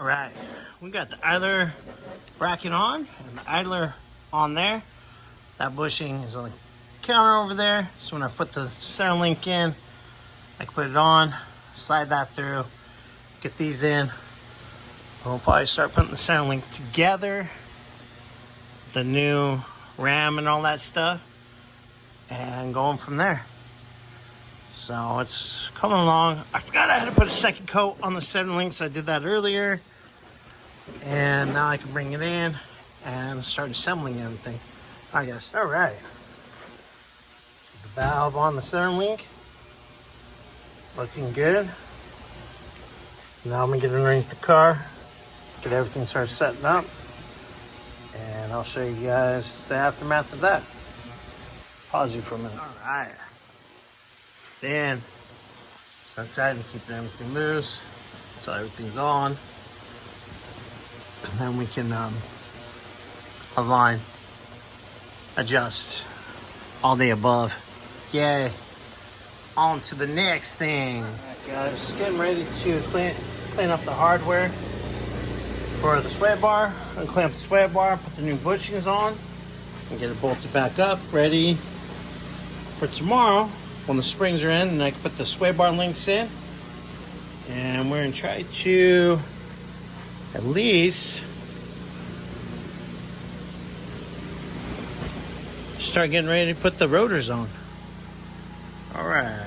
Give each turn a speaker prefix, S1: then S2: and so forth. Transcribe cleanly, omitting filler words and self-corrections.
S1: All right, we got the idler bracket on and the idler on there. That bushing is on the counter over there. So when I put the center link in, I can put it on, slide that through, get these in. We'll probably start putting the center link together, the new RAM and all that stuff, and going from there. So it's coming along. I forgot I had to put a second coat on the center link, so I did that earlier. And now I can bring it in and start assembling everything. I guess. All right. The valve on the center link, looking good. Now I'm gonna get underneath the car, get everything started setting up, and I'll show you guys the aftermath of that. Pause you for a minute. All right. It's in. It's outside and keeping everything loose so everything's on. And then we can align, adjust, all the above. Yay. On to the next thing. All right, guys, just getting ready to clean up the hardware for the sway bar. Unclamp the sway bar, put the new bushings on, and get it bolted back up, ready for tomorrow when the springs are in, and I can put the sway bar links in. And we're gonna try to at least start getting ready to put the rotors on. All right.